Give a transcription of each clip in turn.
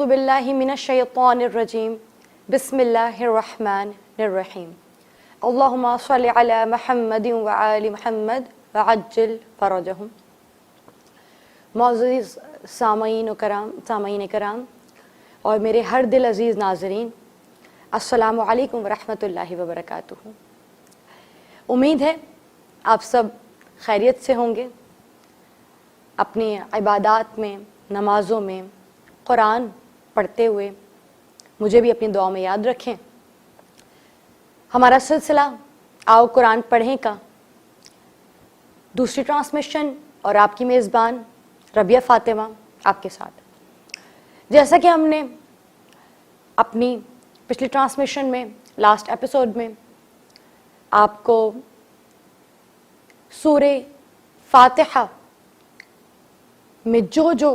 اعوذ باللہ من الشیطان الرجیم بسم اللہ الرحمن الرحیم اللہم صل علی محمد وآل محمد وعجل فرجہم۔ معزز سامعین کرام اور میرے ہر دل عزیز ناظرین، السلام علیکم ورحمۃ اللہ وبرکاتہ۔ امید ہے آپ سب خیریت سے ہوں گے، اپنی عبادات میں، نمازوں میں قرآن پڑھتے ہوئے مجھے بھی اپنی دعا میں یاد رکھیں۔ ہمارا سلسلہ آؤ قرآن پڑھیں کا دوسری ٹرانسمیشن اور آپ کی میزبان ربیہ فاطمہ آپ کے ساتھ۔ جیسا کہ ہم نے اپنی پچھلی ٹرانسمیشن میں، لاسٹ ایپیسوڈ میں آپ کو سورہ فاتحہ میں جو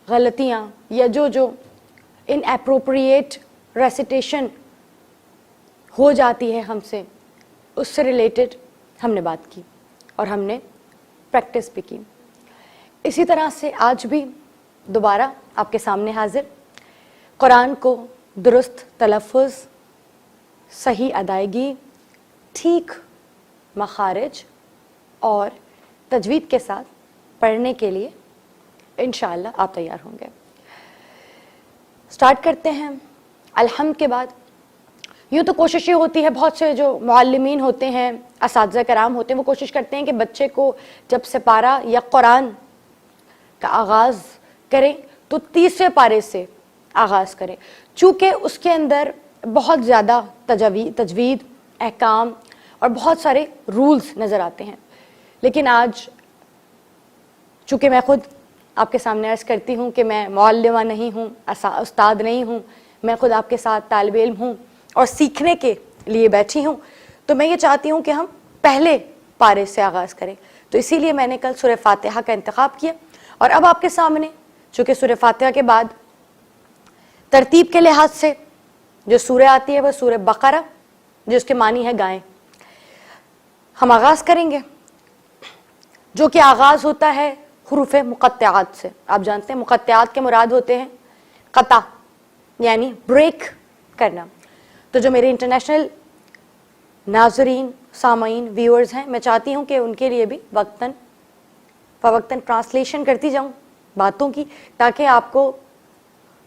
غلطیاں یا جو ان اپروپریٹ ریسیٹیشن ہو جاتی ہے ہم سے، اس سے ریلیٹڈ ہم نے بات کی اور ہم نے پریکٹس بھی کی۔ اسی طرح سے آج بھی دوبارہ آپ کے سامنے حاضر، قرآن کو درست تلفظ، صحیح ادائیگی، ٹھیک مخارج اور تجوید کے ساتھ پڑھنے کے لیے انشاءاللہ آپ تیار ہوں گے۔ سٹارٹ کرتے ہیں۔ الحمد کے بعد یوں تو کوشش یہ ہوتی ہے، بہت سے جو معلمین ہوتے ہیں، اساتذہ کرام ہوتے ہیں، وہ کوشش کرتے ہیں کہ بچے کو جب سپارہ یا قرآن کا آغاز کریں تو 30ویں پارے سے آغاز کریں، چونکہ اس کے اندر بہت زیادہ تجوید، احکام اور بہت سارے رولز نظر آتے ہیں۔ لیکن آج چونکہ میں خود آپ کے سامنے عرض کرتی ہوں کہ میں معلمہ نہیں ہوں، استاد نہیں ہوں، میں خود آپ کے ساتھ طالب علم ہوں اور سیکھنے کے لیے بیٹھی ہوں، تو میں یہ چاہتی ہوں کہ ہم پہلے پارے سے آغاز کریں۔ تو اسی لیے میں نے کل سورہ فاتحہ کا انتخاب کیا، اور اب آپ کے سامنے چونکہ سورہ فاتحہ کے بعد ترتیب کے لحاظ سے جو سورہ آتی ہے وہ سورہ بقرہ، جس کے معنی ہے گائے، ہم آغاز کریں گے، جو کہ آغاز ہوتا ہے حروف مقطعات سے۔ آپ جانتے ہیں مقطعات کے مراد ہوتے ہیں قطع، یعنی بریک کرنا۔ تو جو میرے انٹرنیشنل ناظرین، سامعین، ویورز ہیں، میں چاہتی ہوں کہ ان کے لیے بھی وقتاً فوقتاً ٹرانسلیشن کرتی جاؤں باتوں کی، تاکہ آپ کو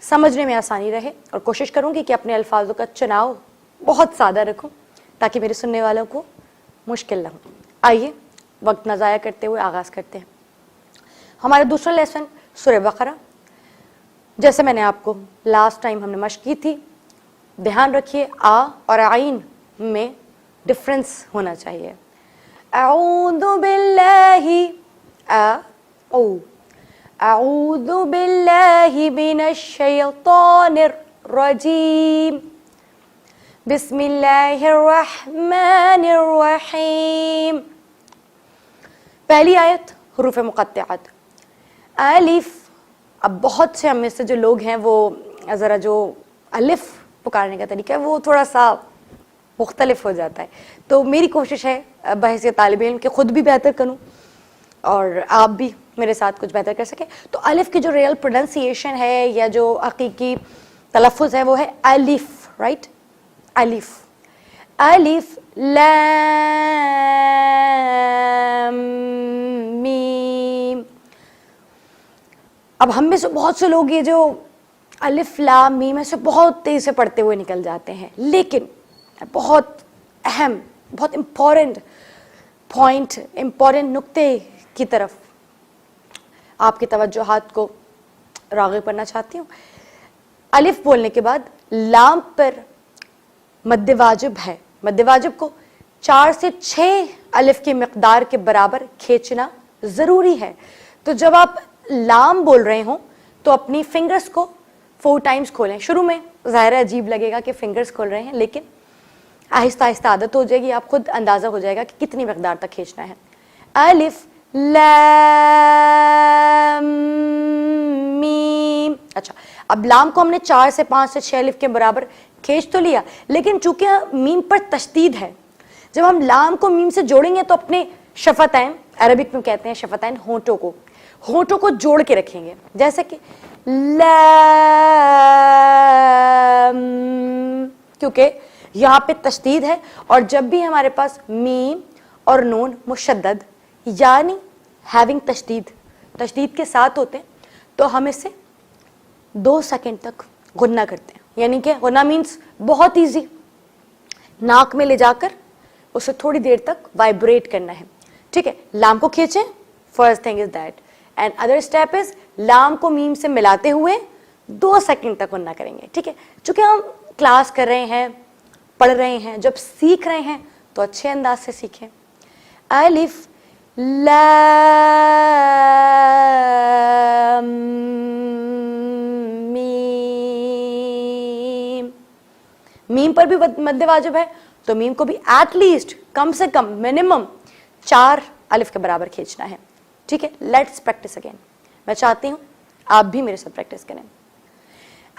سمجھنے میں آسانی رہے، اور کوشش کروں گی کہ اپنے الفاظوں کا چناؤ بہت سادہ رکھوں تاکہ میرے سننے والوں کو مشکل نہ ہو۔ آئیے وقت نہ ضائع کرتے ہوئے آغاز کرتے ہیں۔ ہمارا دوسرا لیسن سورہ بقرہ، جیسے میں نے آپ کو لاسٹ ٹائم ہم نے مشق کی تھی، دھیان رکھیے آ اور عین میں ڈفرنس ہونا چاہیے۔ اعوذ باللہ اعوذ باللہ من الشیطان الرجیم بسم اللہ الرحمن الرحیم۔ پہلی آیت حروف مقطعات، الف۔ اب بہت سے ہم میں سے جو لوگ ہیں وہ ذرا جو الف پکارنے کا طریقہ ہے وہ تھوڑا سا مختلف ہو جاتا ہے، تو میری کوشش ہے بحیثیت طالب علم کہ خود بھی بہتر کروں اور آپ بھی میرے ساتھ کچھ بہتر کر سکیں۔ تو الف کی جو ریئل پروننسیشن ہے یا جو حقیقی تلفظ ہے وہ ہے الف، رائٹ؟ الف، الف لام میم۔ اب ہم میں سے بہت سے لوگ یہ جو الف لام میم سے بہت تیز سے پڑھتے ہوئے نکل جاتے ہیں، لیکن بہت اہم، بہت امپورٹنٹ پوائنٹ، امپورٹنٹ نقطے کی طرف آپ کی توجہات کو راغب کرنا چاہتی ہوں۔ الف بولنے کے بعد لام پر مد واجب ہے۔ مد واجب کو 4 سے 6 الف کی مقدار کے برابر کھینچنا ضروری ہے۔ تو جب آپ لام بول رہے ہوں تو اپنی فنگرز کو 4 ٹائمز کھولیں۔ شروع میں ظاہر عجیب لگے گا کہ فنگرز کھول رہے ہیں، لیکن آہستہ آہستہ عادت ہو جائے گی، آپ خود اندازہ ہو جائے گا کہ کتنی مقدار تک کھینچنا ہے۔ الف لام میم۔ اچھا، اب لام کو ہم نے 4 سے 5 سے 6 الف کے برابر کھینچ تو لیا، لیکن چونکہ میم پر تشدید ہے، جب ہم لام کو میم سے جوڑیں گے تو اپنے شفتین، عربک میں کہتے ہیں شفتین، ہونٹوں کو، ہونٹوں کو جوڑ کے رکھیں گے, جیسے کہ لام, کیونکہ یہاں پہ تشدید ہے, اور جب بھی ہمارے پاس میم اور نون مشدد یعنی ہیونگ تشدید کے ساتھ ہوتے ہیں, تو ہم اسے 2 سیکنڈ تک غنہ کرتے ہیں. یعنی کہ غنہ مینس بہت ایزی, ناک میں لے جا کر اسے تھوڑی دیر تک وائبریٹ کرنا ہے, ٹھیک ہے. لام کو کھینچیں, first thing is that, and other step is لام کو میم سے ملاتے ہوئے 2 سیکنڈ تک غنہ کریں گے, ٹھیک ہے. چونکہ ہم کلاس کر رہے ہیں, پڑھ رہے ہیں, جب سیکھ رہے ہیں تو اچھے انداز سے سیکھیں. الف لام میم, میم پر بھی مد واجب ہے, تو میم کو بھی ایٹ لیسٹ کم سے کم منیمم 4 الف کے برابر کھینچنا ہے, ٹھیک ہے. Let's practice again. میں چاہتی ہوں آپ بھی میرے ساتھ پریکٹس کریں.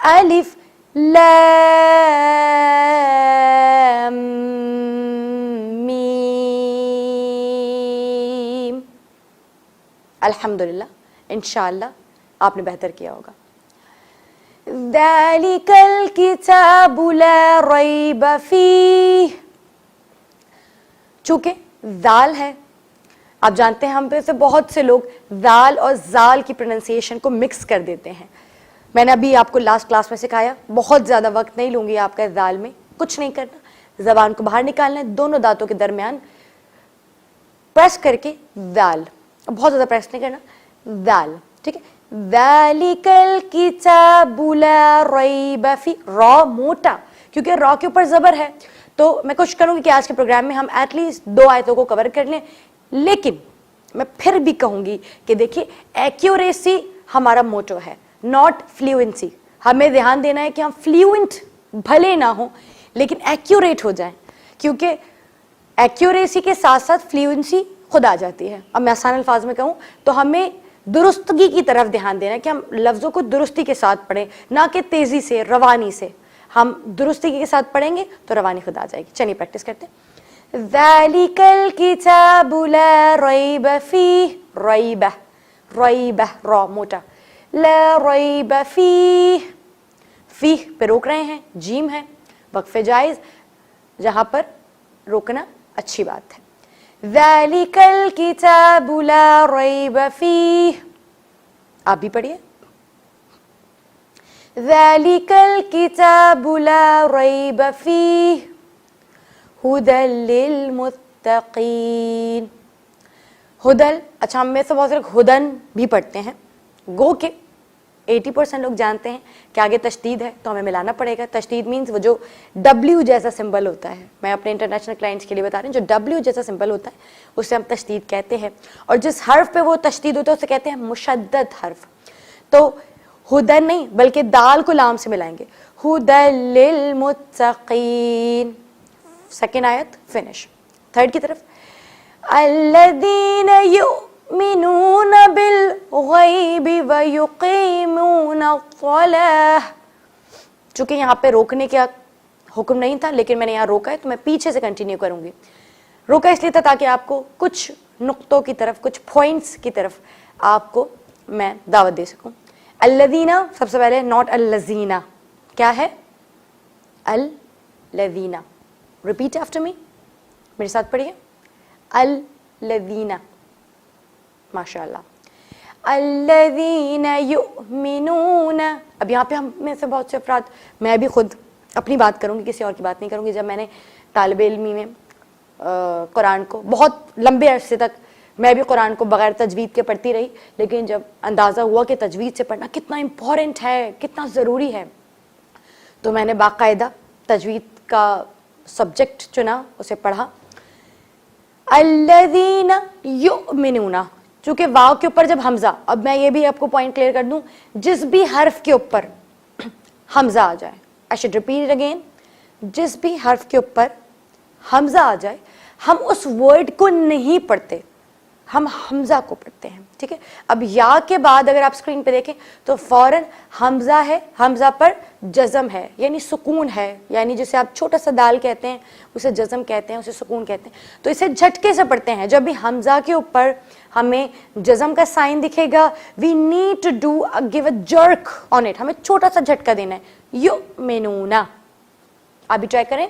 الف لام میم. الحمدللہ, انشاءاللہ آپ نے بہتر کیا ہوگا. ذالک الکتاب لا ریب فیہ, چونکہ ذال ہے, آپ جانتے ہیں ہم پہ سے بہت سے لوگ ذال اور زال کی پروننسیشن کو مکس کر دیتے ہیں. میں نے ابھی آپ کو لاسٹ کلاس میں سکھایا, بہت زیادہ وقت نہیں لوں گی آپ کا. ذال میں کچھ نہیں کرنا, زبان کو باہر نکالنا ہے, دونوں دانتوں کے درمیان پریس کر کے ذال, بہت زیادہ پریس نہیں کرنا, ذال, ٹھیک ہے. ذالک الکتاب لا ریب فیہ, را موٹا کیونکہ را کے اوپر زبر ہے, تو میں کوشش کروں گی کہ آج کے پروگرام میں ہم ایٹ لیسٹ 2 آیتوں کو کور کر لیں. لیکن میں پھر بھی کہوں گی کہ دیکھیے ایکیوریسی ہمارا موٹو ہے, ناٹ فلوئنسی. ہمیں دھیان دینا ہے کہ ہم فلوئنٹ بھلے نہ ہوں لیکن ایکیوریٹ ہو جائیں, کیونکہ ایکیوریسی کے ساتھ ساتھ فلوئنسی خود آ جاتی ہے. اب میں آسان الفاظ میں کہوں تو ہمیں درستگی کی طرف دھیان دینا ہے کہ ہم لفظوں کو درستی کے ساتھ پڑھیں, نہ کہ تیزی سے, روانی سے. ہم درستگی کے ساتھ پڑھیں گے تو روانی خود آ جائے گی. چلیے پریکٹس کرتے ہیں. ذالک الکتاب لا ریب فیہ, ریبہ, ریبہ را موٹا, لا ریب فیہ, فیہ پہ روک رہے ہیں, جیم ہے, وقفے جائز, جہاں پر روکنا اچھی بات ہے. ذالک الکتاب لا ریب فیہ, آپ بھی پڑھیے. ذالک الکتاب لا ریب فیہ ہدی للمتقین. ہدل, اچھا ہم میں سے بہت سے لوگ ہدن بھی پڑھتے ہیں, گو کہ 80% لوگ جانتے ہیں کہ آگے تشدید ہے تو ہمیں ملانا پڑے گا. تشدید مینس وہ جو ڈبلیو جیسا سمبل ہوتا ہے, میں اپنے انٹرنیشنل کلائنٹس کے لیے بتا رہی ہوں, جو ڈبلیو جیسا سمبل ہوتا ہے اسے ہم تشدید کہتے ہیں, اور جس حرف پہ وہ تشدید ہوتا ہے اسے کہتے ہیں مشدد حرف. تو ہدن نہیں بلکہ دال کو لام سے ملائیں گے, ہدی للمتقین. سیکنڈ آیت فنش. تھرڈ کی طرف, الذین یؤمنون بالغیب ویقیمون الصلاۃ. چونکہ یہاں پہ روکنے کا حکم نہیں تھا لیکن میں نے یہاں روکا ہے تو میں پیچھے سے کنٹینیو کروں گی. روکا اس لیے تھا تاکہ آپ کو کچھ نقطوں کی طرف, کچھ پوائنٹس کی طرف آپ کو میں دعوت دے سکوں. الذین, سب سے پہلے ناٹ الذین, کیا ہے الذین. ریپیٹ آفٹر می, میرے ساتھ پڑھیے. الذین, ماشاء اللہ. الذین یؤمنون. اب یہاں پہ ہم میں سے بہت سے افراد, میں بھی خود اپنی بات کروں گی, کسی اور کی بات نہیں کروں گی. جب میں نے طالب علمی میں قرآن کو بہت لمبے عرصے تک, میں بھی قرآن کو بغیر تجوید کے پڑھتی رہی, لیکن جب اندازہ ہوا کہ تجوید سے پڑھنا کتنا امپورٹنٹ ہے, کتنا ضروری ہے, تو میں نے باقاعدہ تجوید کا سبجیکٹ چنا, اسے پڑھا. الذین یؤمنون, چونکہ واو کے اوپر جب حمزہ, اب میں یہ بھی آپ کو پوائنٹ کلیئر کر دوں, جس بھی حرف کے اوپر حمزہ آ جائے, I should repeat it again, جس بھی حرف کے اوپر حمزہ آ جائے ہم اس ورڈ کو نہیں پڑھتے, ہم حمزہ کو پڑھتے ہیں. ٹھیک ہے, اب یا کے بعد اگر آپ اسکرین پہ دیکھیں تو فوراً حمزہ ہے, حمزہ پر جزم ہے یعنی سکون ہے, یعنی جسے آپ چھوٹا سا دال کہتے ہیں اسے جزم کہتے ہیں, اسے سکون کہتے ہیں. تو اسے جھٹکے سے پڑھتے ہیں. جب بھی حمزہ کے اوپر ہمیں جزم کا سائن دکھے گا, we need to do give a jerk on it, ہمیں چھوٹا سا جھٹکا دینا ہے. یؤمنون, آپ بھی ٹرائی کریں,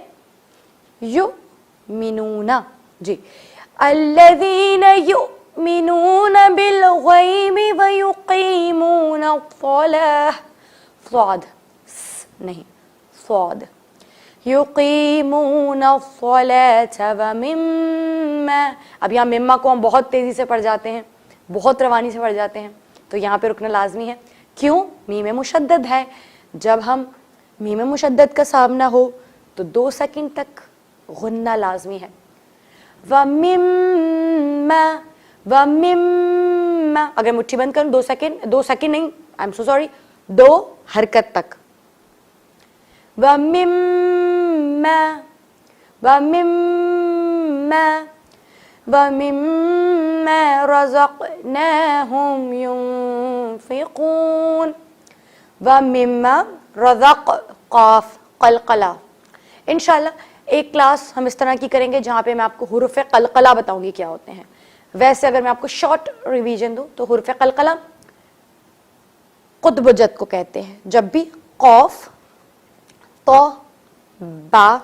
یؤمنون. جی, الذین یؤمنون بالغیب ویقیمون الصلاۃ, صاد نہیں, صاد, یقیمون الصلاۃ ومما. اب یہاں مما کو ہم بہت تیزی سے پڑھ جاتے ہیں, بہت روانی سے پڑھ جاتے ہیں, تو یہاں پہ رکنا لازمی ہے. کیوں؟ میم مشدد ہے. جب ہم میم مشدد کا سامنا ہو تو 2 سیکنڈ تک غنہ لازمی ہے. ومما, ومما, اگر مٹھی بند کروں 2 سیکنڈ نہیں, آئی ایم سو سوری, 2 حرکت تک. ومما, ومما, ومما رزقناهم ينفقون. ومما رزق, قاف قلقلہ. انشاءاللہ ایک کلاس ہم اس طرح کی کریں گے جہاں پہ میں آپ کو حروف قلقلہ بتاؤں گی کیا ہوتے ہیں. ویسے اگر میں آپ کو شارٹ ریویژن دوں تو حروف قلقلہ قطب جد کو کہتے ہیں. جب بھی قوف, تو, با,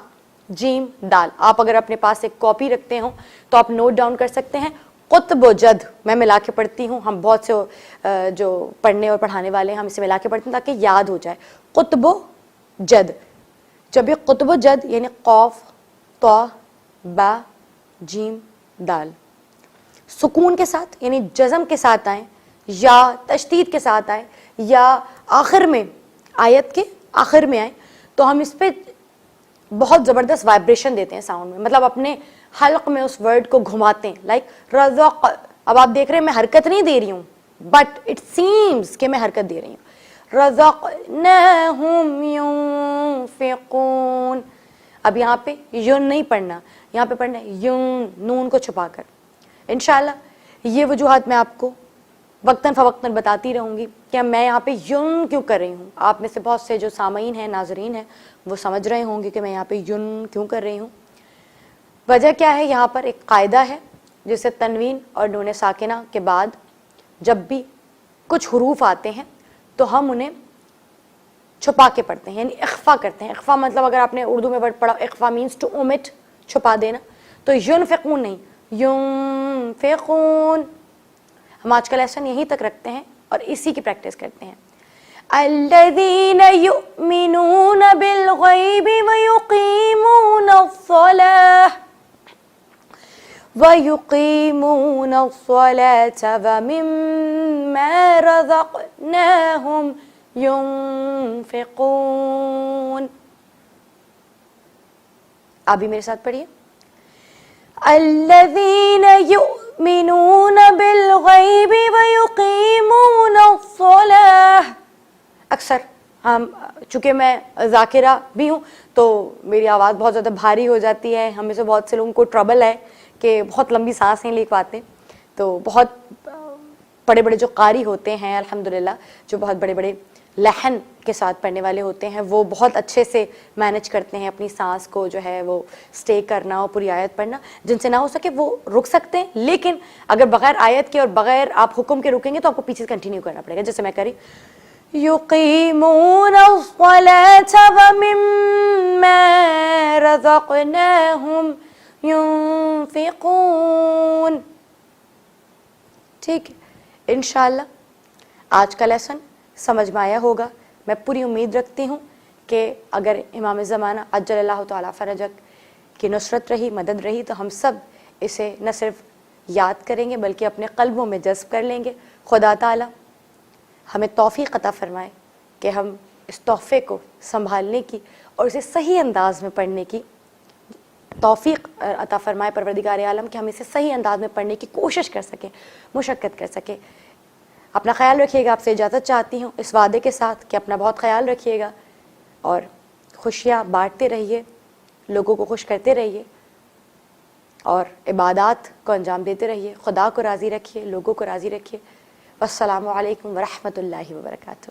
جیم, دال, آپ اگر اپنے پاس ایک کاپی رکھتے ہوں تو آپ نوٹ ڈاؤن کر سکتے ہیں. قطب و جد میں ملا کے پڑھتی ہوں, ہم بہت سے جو پڑھنے اور پڑھانے والے ہیں ہم اسے ملا کے پڑھتے ہیں تاکہ یاد ہو جائے. قطب و جد, جب یہ قطب و جد یعنی قوف, تو, با, جیم, دال سکون کے ساتھ یعنی جزم کے ساتھ آئیں یا تشدید کے ساتھ آئیں یا آخر میں, آیت کے آخر میں آئیں, تو ہم اس پہ بہت زبردست وائبریشن دیتے ہیں ساؤنڈ میں, مطلب اپنے حلق میں اس ورڈ کو گھماتے ہیں. لائک رزق, اب آپ دیکھ رہے ہیں میں حرکت نہیں دے رہی ہوں, بٹ اٹ سیمز کہ میں حرکت دے رہی ہوں. رزقناہم ينفقون. اب یہاں پہ یون نہیں پڑھنا, یہاں پہ پڑھنا ہے یون, نون کو چھپا کر. انشاءاللہ یہ وجوہات میں آپ کو وقتاً فوقتاً بتاتی رہوں گی کہ میں یہاں پہ یون کیوں کر رہی ہوں. آپ میں سے بہت سے جو سامعین ہیں, ناظرین ہیں, وہ سمجھ رہے ہوں گے کہ میں یہاں پہ یون کیوں کر رہی ہوں. وجہ کیا ہے, یہاں پر ایک قاعدہ ہے جسے تنوین اور نون ساکنہ کے بعد جب بھی کچھ حروف آتے ہیں تو ہم انہیں چھپا کے پڑھتے ہیں, یعنی اخفا کرتے ہیں. اخفا مطلب اگر آپ نے اردو میں ورڈ پڑھا, اخفا مینس ٹو اومٹ, چھپا دینا. تو ينفقون نہیں, ينفقون. ہم آج کا لیسن یہیں تک رکھتے ہیں اور اسی کی پریکٹس کرتے ہیں. الذين يؤمنون بالغيب ويقيمون الصلاة ويقيمون الصلاة ومما رزقناهم ينفقون. آپ بھی میرے ساتھ پڑھیے. الذين يؤمنون بالغيب ويقيمون الصلاة. اکثر ہم, چونکہ میں ذاکرہ بھی ہوں تو میری آواز بہت زیادہ بھاری ہو جاتی ہے. ہم میں سے بہت سے لوگوں کو ٹربل ہے کہ بہت لمبی سانس نہیں لے پاتے. تو بہت بڑے بڑے جو قاری ہوتے ہیں الحمدللہ, جو بہت بڑے بڑے لحن کے ساتھ پڑھنے والے ہوتے ہیں, وہ بہت اچھے سے مینج کرتے ہیں اپنی سانس کو جو ہے وہ سٹے کرنا اور پوری آیت پڑھنا. جن سے نہ ہو سکے وہ رک سکتے ہیں, لیکن اگر بغیر آیت کے اور بغیر آپ حکم کے رکیں گے تو آپ کو پیچھے کنٹینیو کرنا پڑے گا. جیسے میں کری, یقیمون الصلاة ومما رزقناهم ينفقون. ٹھیک ہے, انشاءاللہ آج کا لیسن سمجھ میں آیا ہوگا. میں پوری امید رکھتی ہوں کہ اگر امام زمانہ عجل اللہ تعالیٰ فرجک کی نصرت رہی, مدد رہی, تو ہم سب اسے نہ صرف یاد کریں گے بلکہ اپنے قلبوں میں جذب کر لیں گے. خدا تعالیٰ ہمیں توفیق عطا فرمائے کہ ہم اس تحفے کو سنبھالنے کی اور اسے صحیح انداز میں پڑھنے کی توفیق عطا فرمائے پروردگار عالم, کہ ہم اسے صحیح انداز میں پڑھنے کی کوشش کر سکیں, مشقت کر سکیں. اپنا خیال رکھیے گا. آپ سے اجازت چاہتی ہوں اس وعدے کے ساتھ کہ اپنا بہت خیال رکھیے گا اور خوشیاں بانٹتے رہیے, لوگوں کو خوش کرتے رہیے. اور عبادات کو انجام دیتے رہیے، خدا کو راضی رکھیے، لوگوں کو راضی رکھیے۔ والسلام علیکم ورحمۃ اللہ وبرکاتہ۔